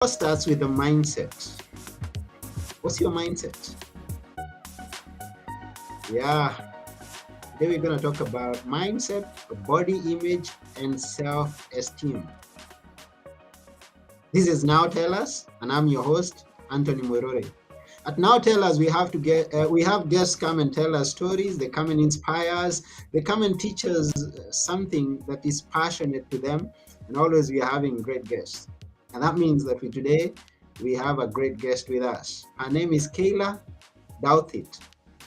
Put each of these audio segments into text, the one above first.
Starts with the mindset. What's your mindset? Yeah, today we're going to talk about mindset, body image, and self-esteem. This is Now Tell Us, and I'm your host, Anthony Mwerore. At Now Tell Us, we have guests come and tell us stories. They come and inspire us. They come and teach us something that is passionate to them. And always we are having great guests. And that means that today we have a great guest with us. Her name is Kayla Douthitt.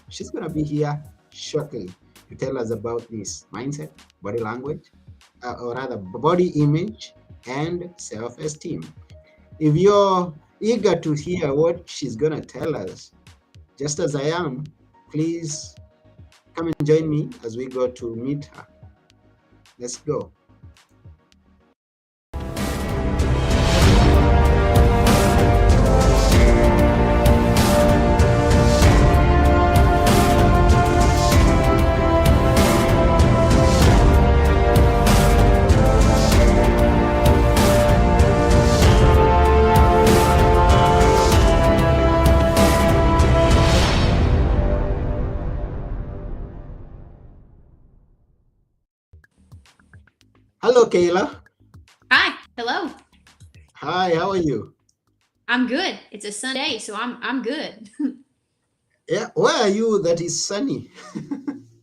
She's going to be here shortly to tell us about this mindset, body language, or rather body image, and self-esteem. If you're eager to hear what she's going to tell us, just as I am, please come and join me as we go to meet her. Let's go. Hello, Kayla. Hi, hello. Hi, how are you? I'm good. It's a sunny day, so I'm good. Yeah, where are you that is sunny?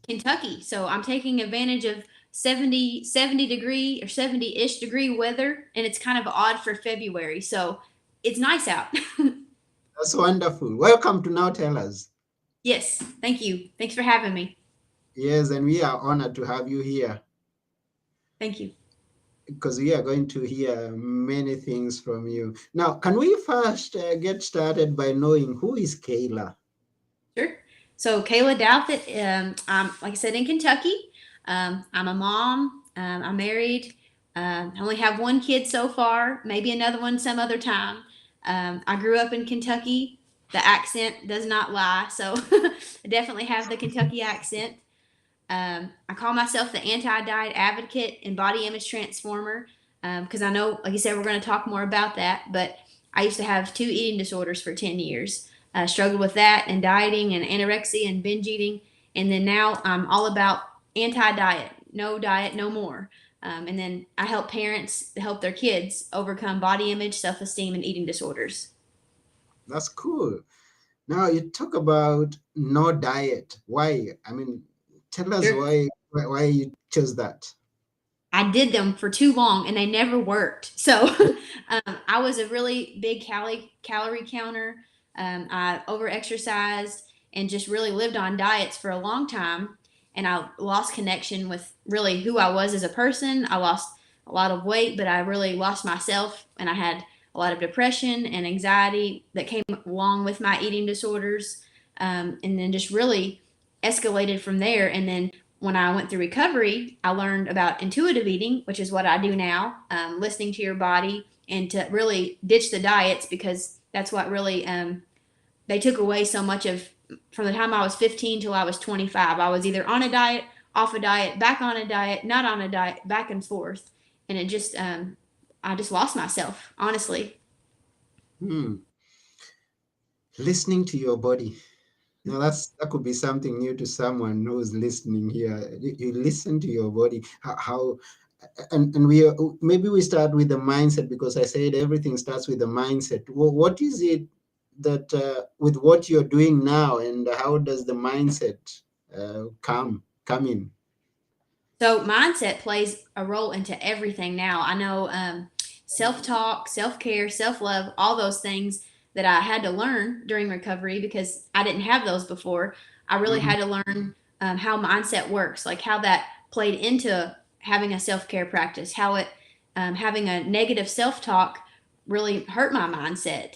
Kentucky, so I'm taking advantage of 70 degree or 70-ish degree weather, and it's kind of odd for February, so it's nice out. That's wonderful. Welcome to Now Tell Us. Yes, thank you. Thanks for having me. Yes, and we are honored to have you here Thank you. because we are going to hear many things from you. Now, can we first get started by knowing who is Kayla? Sure. So Kayla Douthitt, I'm like I said in Kentucky. I'm a mom. I'm married. I only have one kid so far. Maybe another one some other time. I grew up in Kentucky. The accent does not lie, so I definitely have the Kentucky accent. I call myself the anti-diet advocate and body image transformer because I know, like you said, we're going to talk more about that. But I used to have two eating disorders for 10 years. Struggled with that and dieting and anorexia and binge eating. And then now I'm all about anti-diet, no diet, no more. And then I help parents help their kids overcome body image, self-esteem, and eating disorders. That's cool. Now you talk about no diet. Why? I mean, tell us Sure. why you chose that. I did them for too long and they never worked. So I was a really big calorie counter. I over exercised and just really lived on diets for a long time. And I lost connection with really who I was as a person. I lost a lot of weight, but I really lost myself. And I had a lot of depression and anxiety that came along with my eating disorders. And then just really escalated from there. And then when I went through recovery, I learned about intuitive eating, which is what I do now, listening to your body and to really ditch the diets because that's what really they took away so much of from the time I was 15 till I was 25. I was either on a diet, off a diet, back on a diet, not on a diet, back and forth, and it just I just lost myself, honestly. Hmm. Listening to your body. Now that could be something new to someone who's listening here. You listen to your body. How and maybe we start with the mindset because I said everything starts with the mindset. What is it that with what you're doing now, and how does the mindset come in? So mindset plays a role into everything now. I know self-talk, self-care, self-love, all those things that I had to learn during recovery because I didn't have those before. I really Mhm. had to learn how mindset works, like how that played into having a self-care practice, how it having a negative self-talk really hurt my mindset.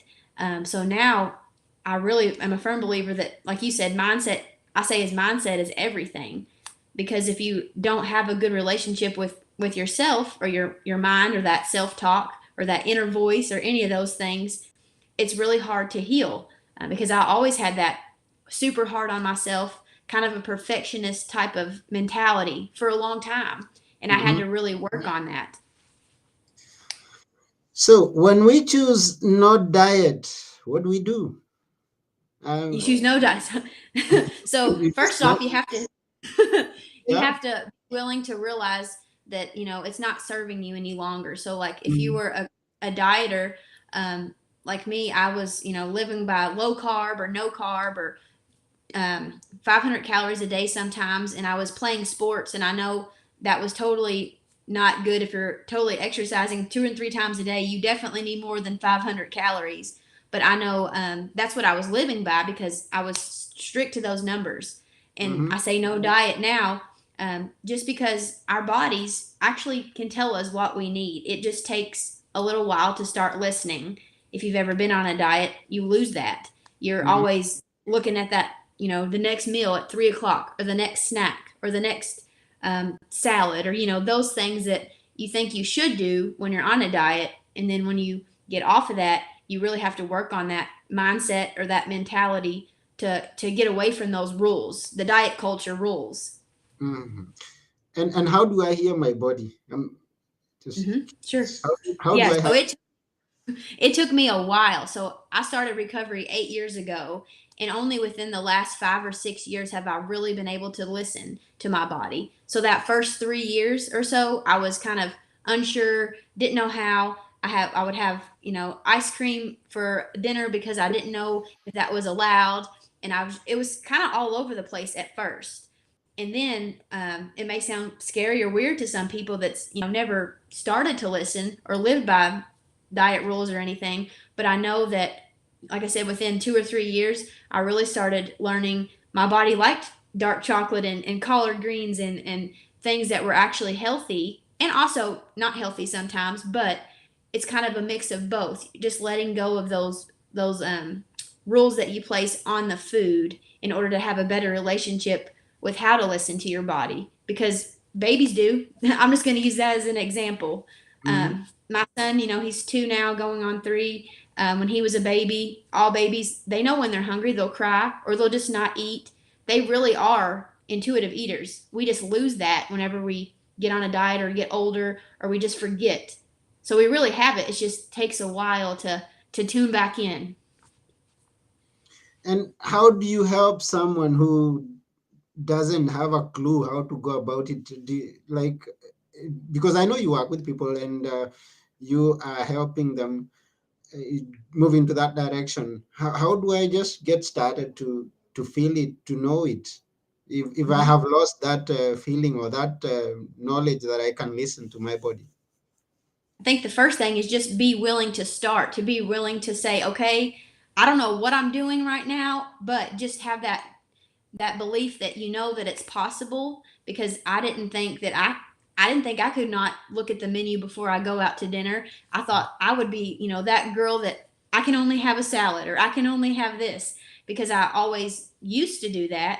So now I really am a firm believer that, like you said, mindset. I say is mindset is everything because if you don't have a good relationship with yourself or your mind or that self-talk or that inner voice or any of those things, it's really hard to heal because I always had that super hard on myself kind of a perfectionist type of mentality for a long time and I had Mhm. to really work on that. So when we choose not diet, what do we do? You Um, choose no diet. So we just first no. off, you have to you Yeah. have to be willing to realize that it's not serving you any longer. So like if you Mm-hmm. were a dieter, um, like me, I was living by low carb or no carb or 500 calories a day sometimes, and I was playing sports, and I know that was totally not good. If you're totally exercising 2 and 3 times a day, you definitely need more than 500 calories. But I know that's what I was living by because I was strict to those numbers. And Mm-hmm. I say no diet now, just because our bodies actually can tell us what we need. It just takes a little while to start listening. If you've ever been on a diet, you lose that. You're Mm-hmm. always looking at that, the next meal at 3 o'clock, or the next snack, or the next salad, or those things that you think you should do when you're on a diet, and then when you get off of that, you really have to work on that mindset or that mentality to get away from those rules, the diet culture rules. Mm-hmm. And how do I hear my body? Just Sure. how do Yeah. I So have? it took me a while. So I started recovery 8 years ago, and only within the last 5 or 6 years have I really been able to listen to my body. So that first 3 years or so, I was kind of unsure, didn't know how. I would have ice cream for dinner because I didn't know if that was allowed, and it was kind of all over the place at first. And then it may sound scary or weird to some people that's never started to listen or lived by diet rules or anything, but I know that, like I said, within 2 or 3 years, I really started learning my body liked dark chocolate and collard greens and things that were actually healthy and also not healthy sometimes, but it's kind of a mix of both. Just letting go of those rules that you place on the food in order to have a better relationship with how to listen to your body, because babies do. I'm just going to use that as an example. Mm-hmm. My son, he's 2 now, going on 3. When he was a baby, all babies, they know when they're hungry, they'll cry or they'll just not eat. They really are intuitive eaters. We just lose that whenever we get on a diet or get older, or we just forget. So we really have it. It just takes a while to tune back in. And how do you help someone who doesn't have a clue how to go about it? Like, because I know you work with people and you are helping them uh, move into that direction. How do I just get started to feel it, to know it? If I Mhm. have lost that feeling or that knowledge that I can listen to my body. I think the first thing is just be willing to start, to be willing to say, okay, I don't know what I'm doing right now, but just have that belief that that it's possible, because I didn't think I could not look at the menu before I go out to dinner. I thought I would be, that girl that I can only have a salad or I can only have this, because I always used to do that.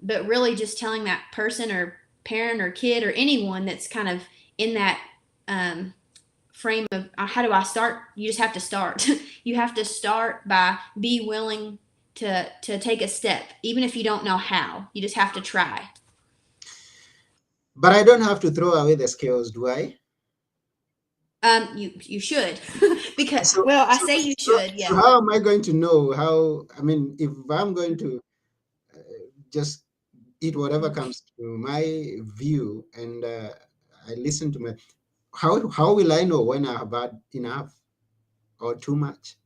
But really just telling that person or parent or kid or anyone that's kind of in that um, frame of how do I start? You just have to start. You have to start by be willing to take a step, even if you don't know how. You just have to try. But I don't have to throw away the skills, do I? You should because So, well, I so, say you so, should. so Yeah. how am I going to know how? I mean, if I'm going to just eat whatever comes to my view and I listen to my, how will I know when I have had enough or too much?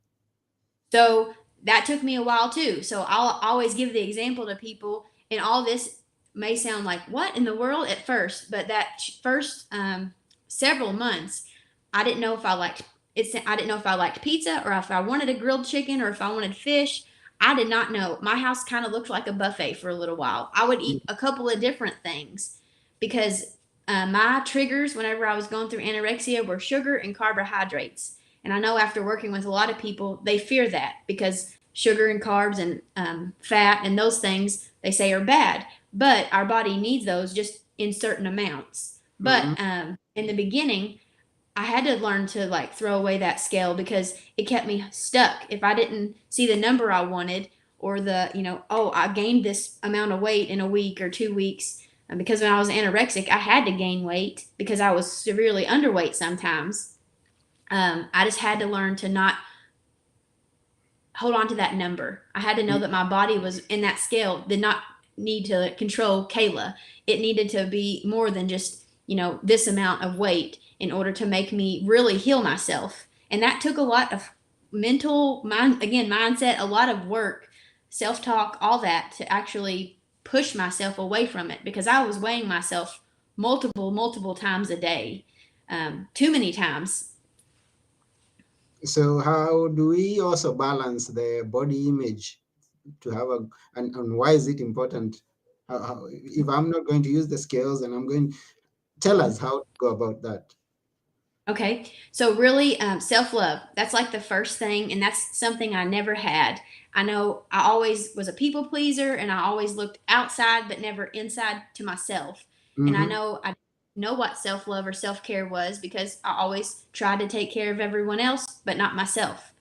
So that took me a while too. So I'll always give the example to people, and all this may sound like what in the world at first, but that first several months, I didn't know if I liked it. I didn't know if I liked pizza or if I wanted a grilled chicken or if I wanted fish. I did not know. My house kind of looked like a buffet for a little while. I would eat a couple of different things because my triggers whenever I was going through anorexia were sugar and carbohydrates. And I know after working with a lot of people, they fear that because sugar and carbs and fat and those things they say are bad. But our body needs those just in certain amounts. But Mm-hmm. in the beginning, I had to learn to like throw away that scale because it kept me stuck. If I didn't see the number I wanted, or oh, I gained this amount of weight in a week or 2 weeks. Because when I was anorexic, I had to gain weight because I was severely underweight sometimes. I just had to learn to not hold on to that number. I had to know that my body was in that scale, did not need to control Kayla. It needed to be more than just, this amount of weight in order to make me really heal myself. And that took a lot of mindset, a lot of work, self talk, all that to actually push myself away from it because I was weighing myself multiple times a day, too many times. So how do we also balance the body image to have and why is it important? If I'm not going to use the scales, and I'm going, tell us how to go about that. Okay, so really, self love, that's like the first thing, and that's something I never had. I know I always was a people pleaser and I always looked outside but never inside to myself. And Mm-hmm. I know what self love or self care was because I always tried to take care of everyone else but not myself.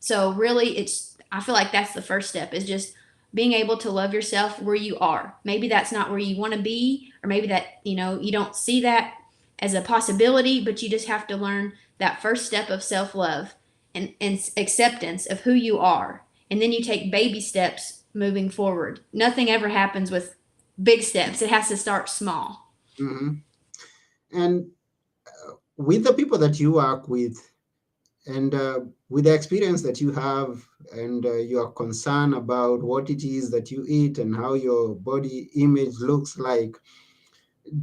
So really, I feel like that's the first step is just being able to love yourself where you are. Maybe that's not where you want to be, or maybe that you don't see that as a possibility, but you just have to learn that first step of self love and acceptance of who you are, and then you take baby steps moving forward. Nothing ever happens with big steps; it has to start small. Mm-hmm. And with the people that you work with, and with the experience that you have, and your concern about what it is that you eat and how your body image looks like,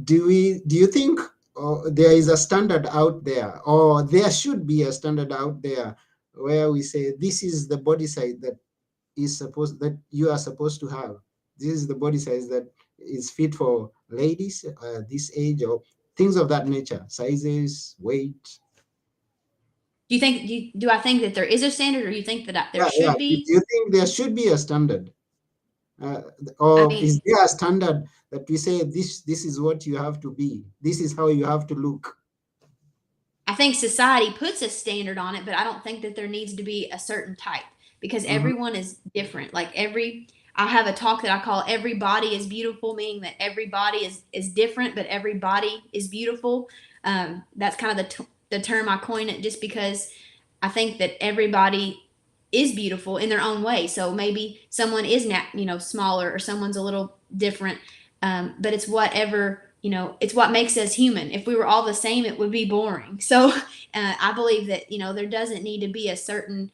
do you think there is a standard out there, or there should be a standard out there, where we say this is the body size that you are supposed to have, this is the body size that is fit for ladies this age, or things of that nature, sizes, weight? Do I think that there is a standard, or you think that there Yeah, yeah. should Do be? you think there should be a standard, uh, I or mean, is there a standard that we say this is what you have to be, this is how you have to look? I think society puts a standard on it, but I don't think that there needs to be a certain type because Hmm. everyone is different. I have a talk that I call "Every Body is Beautiful," meaning that every body is different, but every body is beautiful. That's kind of the term I coin it, just because I think that everybody is beautiful in their own way. So maybe someone is smaller, or someone's a little different, but it's whatever, it's what makes us human. If we were all the same, it would be boring. So I believe that there doesn't need to be a certain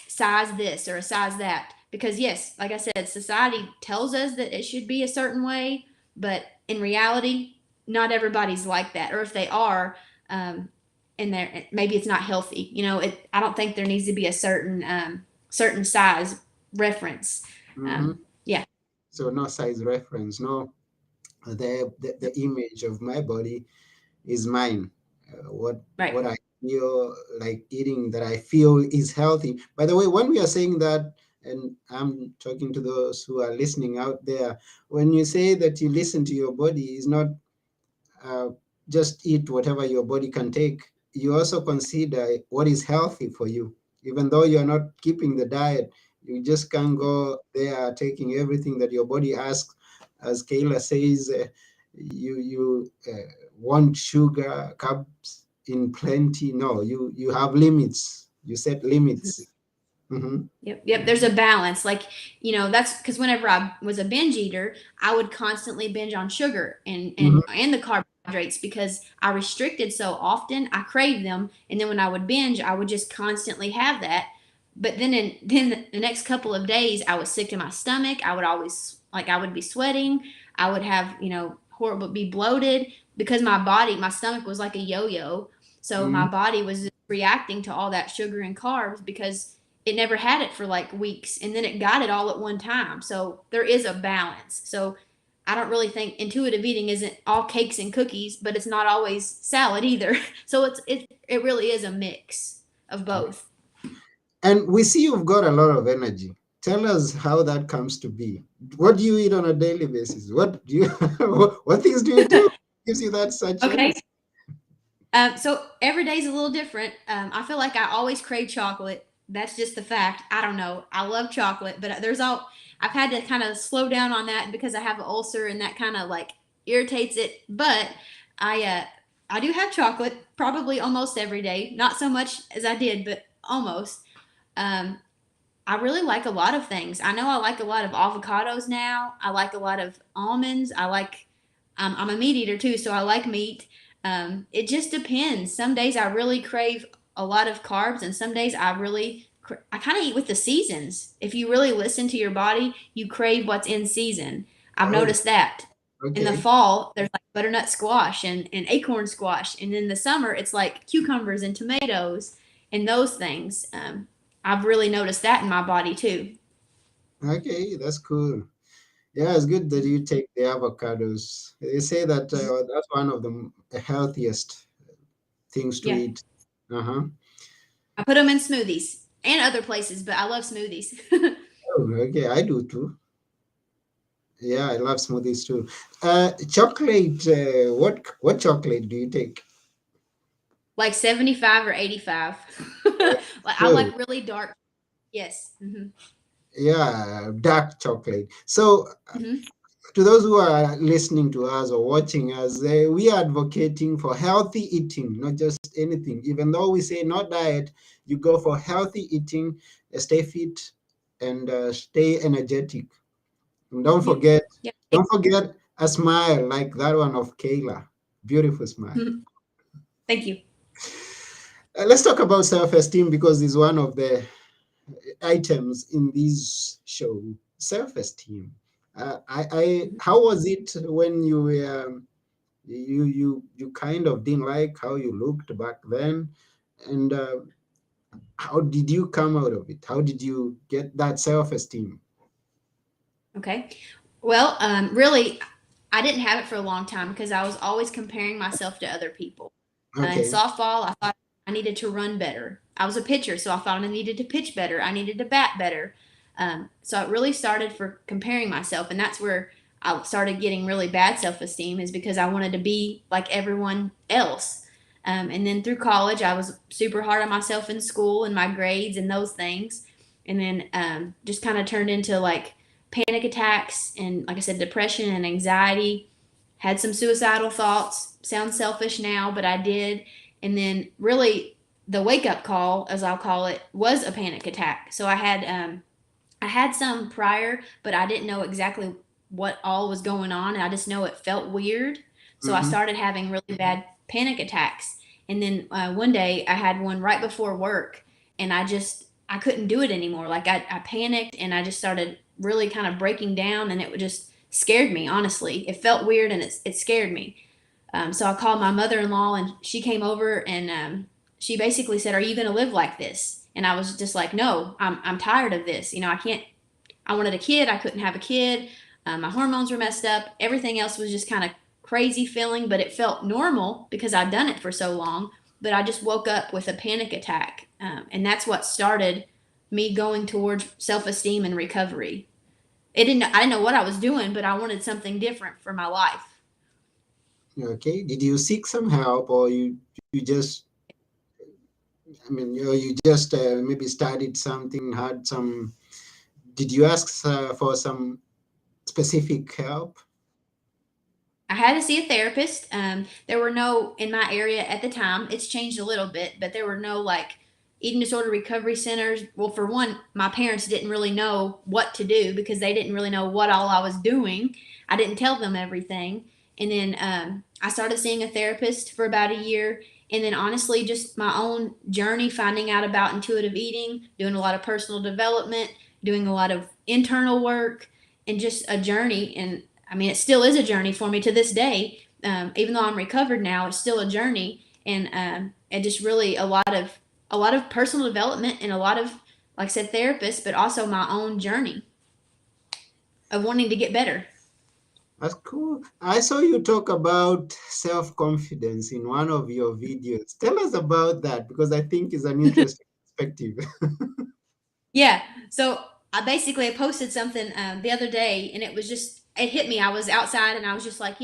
size this or a size that, because yes, like I said, society tells us that it should be a certain way, but in reality, not everybody's like that, or if they are, um, and they're maybe it's not healthy. I don't think there needs to be a certain size reference. Hmm. Yeah. So no size reference, no, the image of my body is mine. Right. What I feel like eating, that I feel is healthy. By the way, when we are saying that, and I'm talking to those who are listening out there, when you say that you listen to your body, is not uh, just eat whatever your body can take. You also consider what is healthy for you. Even though you're not keeping the diet, you just can't go there taking everything that your body asks. As Kayla says, you want sugar, carbs in plenty. No, you have limits. You set limits. Hmm. Yep. There's a balance. Like, that's because whenever I was a binge eater, I would constantly binge on sugar and Hmm. the carbohydrates because I restricted so often. I craved them, and then when I would binge, I would just constantly have that. But then the next couple of days, I was sick to my stomach. I would be sweating. I would have horrible, be bloated because my stomach was like a yo-yo. So my Hmm. body was reacting to all that sugar and carbs because it never had it for like weeks, and then it got it all at one time. So there is a balance. So I don't really think intuitive eating isn't all cakes and cookies, but it's not always salad either. So it really is a mix of both. And we see you've got a lot of energy. Tell us how that comes to be. What do you eat on a daily basis? What do you what things do you do gives you that such Okay. energy? So every day is a little different. I feel like I always crave chocolate. That's just the fact. I don't know. I love chocolate, but I've had to kind of slow down on that because I have an ulcer and that kind of like irritates it. But I I do have chocolate, probably almost every day. Not so much as I did, but almost. Um, I really like a lot of things. I know I like a lot of avocados now. I like a lot of almonds. I'm a meat eater too, so I like meat. It just depends. Some days I really crave a lot of carbs, and some days I kind of eat with the seasons. If you really listen to your body, you crave what's in season. I've Oh, noticed that. In the okay. fall, there's like butternut squash and acorn squash, and in the summer, it's like cucumbers and tomatoes and those things. I've really noticed that in my body too. Okay, that's cool. Yeah, it's good that you take the avocados. They say that that's one of the healthiest things to Yeah, eat. Uh-huh. I put them in smoothies and other places, but I love smoothies. Oh, okay, I do too. Yeah, I love smoothies too. Chocolate. What chocolate do you take? Like 75 or 85. Like I Good. like really dark. Yes. Hmm. Yeah, dark chocolate. So, Hmm. to those who are listening to us or watching us, we are advocating for healthy eating, not just anything. Even though we say not diet, you go for healthy eating, stay fit, and stay energetic. And Yep. Yep. don't forget a smile like that one of Kayla. Beautiful smile. Thank you. Let's talk about self-esteem because it's one of the items in this show. Self-esteem. How was it when you were you kind of didn't like how you looked back then, and how did you come out of it? How did you get that self-esteem? Okay. Well, really, I didn't have it for a long time because I was always comparing myself to other people. In Okay. softball, I thought I needed to run better. I was a pitcher, so I thought I needed to pitch better. I needed to bat better. So it really started for comparing myself, and that's where I started getting really bad self-esteem is because I wanted to be like everyone else. And then through college, I was super hard on myself in school and my grades and those things. And then just kind of turned into like panic attacks and, like I said, depression and anxiety. Had some suicidal thoughts. Sounds selfish now, but I did. And then really the wake up call, as I'll call it, was a panic attack. So I had some prior, but I didn't know exactly what all was going on. I just know it felt weird. So I Mm-hmm. started having really bad panic attacks. And then one day I had one right before work, and I couldn't do it anymore. Like I panicked and I just started really kind of breaking down, and it just scared me, honestly. It felt weird and it scared me. So I called my mother in law, and she came over and she basically said, "Are you going to live like this?" And I was just like, "No, I'm tired of this. You know, I can't. I wanted a kid. I couldn't have a kid. My hormones were messed up. Everything else was just kind of crazy feeling, but it felt normal because I'd done it for so long. But I just woke up with a panic attack, and that's what started me going towards self-esteem and recovery. I didn't know what I was doing, but I wanted something different for my life. Okay. Did you seek some help, or you just you just maybe studied something, had some? Did you ask for some specific help? I had to see a therapist. There were no in my area at the time. It's changed a little bit, but there were no like eating disorder recovery centers. Well, for one, my parents didn't really know what to do because they didn't really know what all I was doing. I didn't tell them everything. And then I started seeing a therapist for about a year. And then honestly, just my own journey, finding out about intuitive eating, doing a lot of personal development, doing a lot of internal work, and just a journey. And I mean, it still is a journey for me to this day. Even though I'm recovered now, it's still a journey, and just really a lot of personal development and a lot of, like I said, therapists, but also my own journey of wanting to get better. That's cool. I saw you talk about self-confidence in one of your videos. Tell us about that because I think it's an interesting perspective. Yeah. So I posted something the other day, and it hit me. I was outside, and I was just like,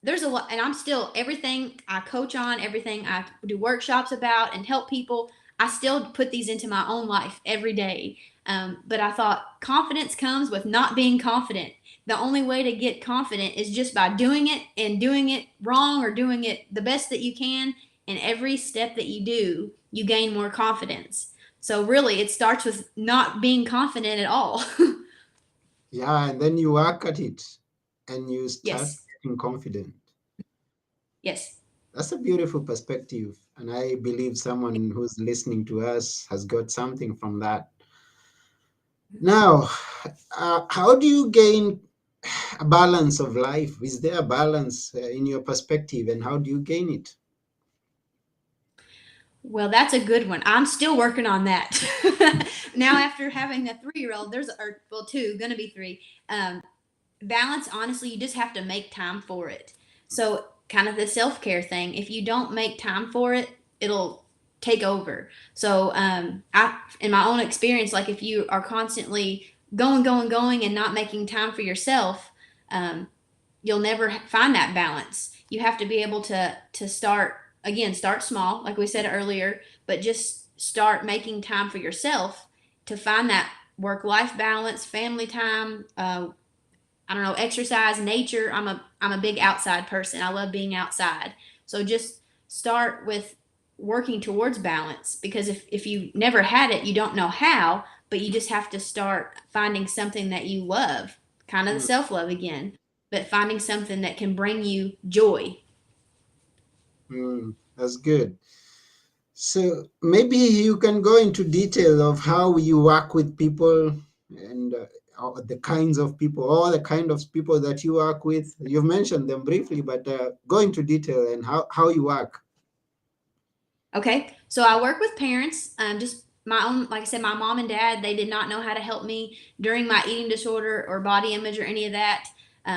there's a lot, and I'm still everything I coach on, everything I do workshops about and help people. I still put these into my own life every day. But I thought confidence comes with not being confident. The only way to get confident is just by doing it, and doing it wrong or doing it the best that you can. And every step that you do, you gain more confidence. So really, it starts with not being confident at all. Yeah, and then you work at it and you start Yes. getting confident. Yes. That's a beautiful perspective. And I believe someone who's listening to us has got something from that. Now, how do you gain a balance of life? Is there a balance in your perspective, and how do you gain it? Well, that's a good one. I'm still working on that. Now, after having a 3-year-old, well, two, gonna be three. Balance, honestly, you just have to make time for it. So, kind of the self care thing. If you don't make time for it, it'll take over. So, in my own experience, like if you are constantly going, and not making time for yourself, um, you'll never find that balance. You have to be able to start again, start small, like we said earlier, but just start making time for yourself to find that work life balance, family time. I don't know, exercise, nature. I'm a big outside person. I love being outside. So just start with working towards balance, because if you never had it, you don't know how, but you just have to start finding something that you love, kind of the Mm, self love again, but finding something that can bring you joy. that's good. So maybe you can go into detail of how you work with people and the kinds of people, all the kind of people that you work with. You've mentioned them briefly, but go into detail and how you work. Okay, so I work with parents. Just my own, like I said, my mom and dad, they did not know how to help me during my eating disorder or body image or any of that.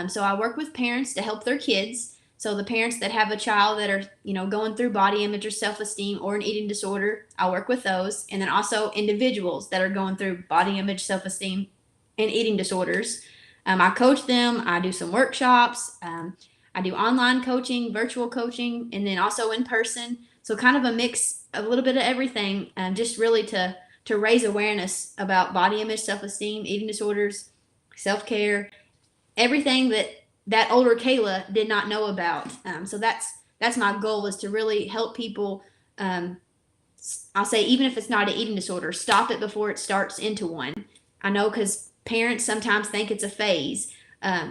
So I work with parents to help their kids. So the parents that have a child that are, going through body image or self-esteem or an eating disorder, I work with those. And then also individuals that are going through body image, self-esteem, and eating disorders. I coach them. I do some workshops. I do online coaching, virtual coaching, and then also in person. So kind of a mix, a little bit of everything, just really to raise awareness about body image, self-esteem, eating disorders, self-care, everything that older Kayla did not know about. So that's my goal, is to really help people. Um, I'll say, even if it's not an eating disorder, stop it before it starts into one. I know, because parents sometimes think it's a phase.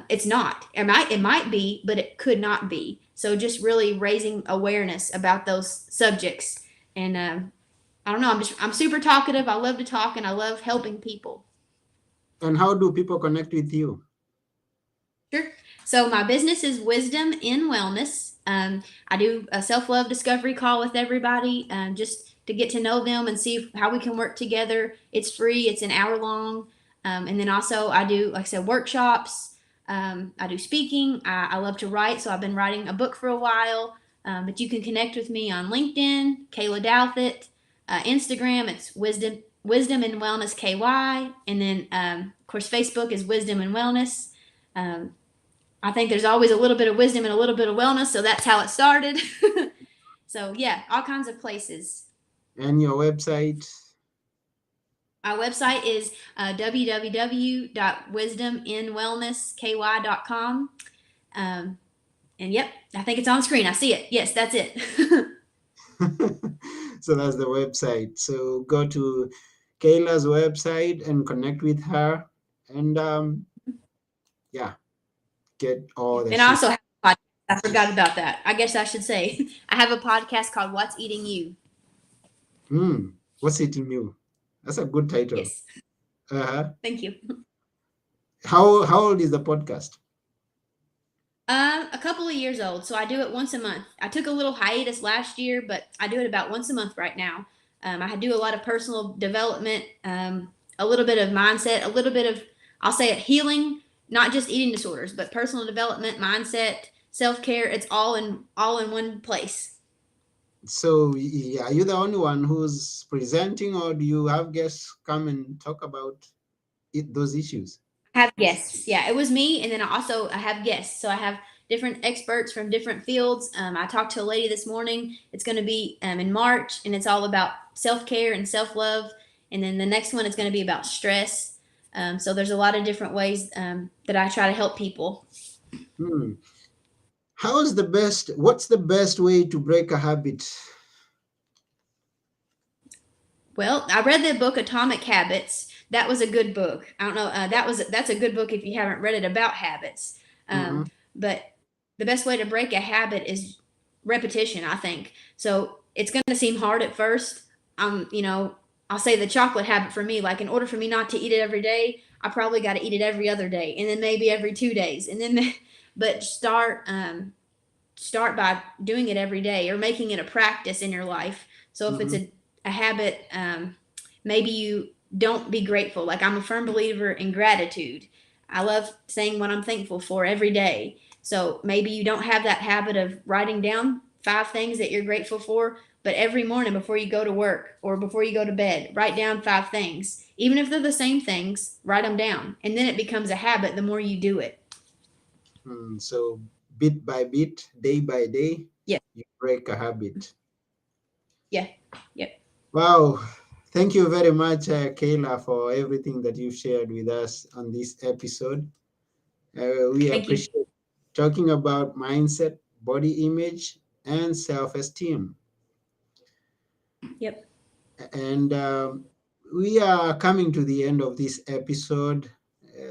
It's not. It might be, but it could not be. So just really raising awareness about those subjects. And I don't know. I'm super talkative. I love to talk, and I love helping people. And how do people connect with you? Sure. So my business is Wisdom in Wellness. I do a self-love discovery call with everybody, just to get to know them and see how we can work together. It's free. It's an hour long. And then also I do, like I said, workshops. I do speaking. I love to write, so I've been writing a book for a while. But you can connect with me on LinkedIn, Kayla Douthitt. Instagram, it's Wisdom and Wellness KY. And then, of course, Facebook is Wisdom and Wellness. Um, I think there's always a little bit of wisdom and a little bit of wellness, so that's how it started. So yeah, all kinds of places. And your website? Our website is www.wisdominwellnessky.com. And yep, I think it's on screen. I see it. Yes, that's it. So that's the website. So go to Kayla's website and connect with her, and yeah, get all that And I she. also have a podcast. I forgot about that. I guess I should say I have a podcast called What's Eating You. What's eating you? That's a good title. Yes. Uh-huh. Thank you. How old is the podcast? A couple of years old, so I do it once a month. I took a little hiatus last year, but I do it about once a month right now. I do a lot of personal development, a little bit of mindset, a little bit of, I'll say it, healing, not just eating disorders, but personal development, mindset, self care. It's all in one place. So are you the only one who's presenting, or do you have guests come and talk about those issues? I have guests. Yeah, it was me, and then I have guests. So I have different experts from different fields. I talked to a lady this morning. It's going to be in March, and it's all about self-care and self-love, and then the next one is going to be about stress. So there's a lot of different ways that I try to help people. Hmm. What's the best way to break a habit? Well, I read the book Atomic Habits. That was a good book. I don't know. That's a good book if you haven't read it about habits. Mm-hmm. But the best way to break a habit is repetition, I think. So it's going to seem hard at first. I'll say the chocolate habit for me. Like in order for me not to eat it every day, I probably got to eat it every other day, and then maybe every 2 days, and then but start by doing it every day or making it a practice in your life. So if it's Mm-hmm. a habit, maybe you don't be grateful. Like I'm a firm believer in gratitude. I love saying what I'm thankful for every day. So maybe you don't have that habit of writing down 5 things that you're grateful for, but every morning before you go to work or before you go to bed, write down 5 things. Even if they're the same things, write them down. And then it becomes a habit the more you do it. So bit by bit, day by day, Yeah. you break a habit. Yeah. Yep. Wow. Thank you very much, Kayla, for everything that you've shared with us on this episode. We Thank you. appreciate talking about mindset, body image, and self-esteem. Yep. And we are coming to the end of this episode.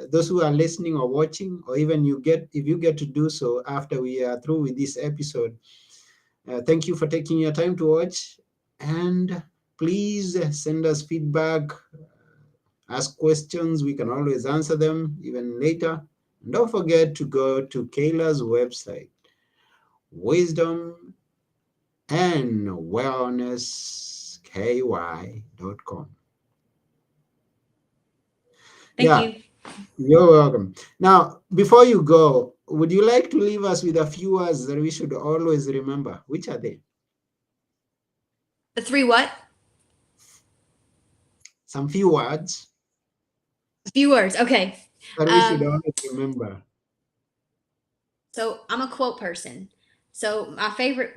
Those who are listening or watching, or even if you get to do so after we are through with this episode, thank you for taking your time to watch. And please send us feedback, ask questions. We can always answer them even later. And don't forget to go to Kayla's website, wisdom and wellnessky.com. Thank Yeah, you. you're welcome. Now, before you go, would you like to leave us with a few words that we should always remember? Which are they? The three what? Some few words A few words. Okay. that we should Um, always remember. so I'm a quote person. So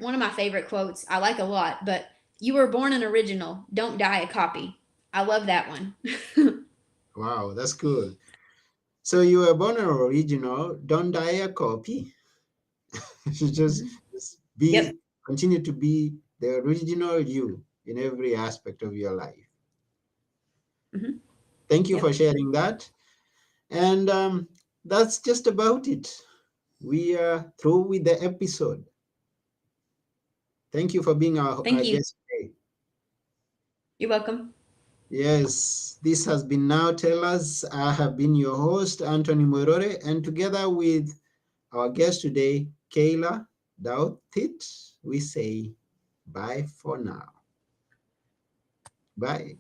one of my favorite quotes, I like a lot, but you were born an original, don't die a copy. I love that one. Wow, that's cool. So you were born an original, don't die a copy. You Mhm. just Yep. continue to be the original you in every aspect of your life. Hmm. Thank you for Yep. sharing that. And that's just about it. We are through with the episode. Thank you for being Thank our you. guest today. You're welcome. Yes, this has been Now Tell Us. I have been your host, Anthony Morore, and together with our guest today, Kayla Douthitt, we say bye for now. Bye.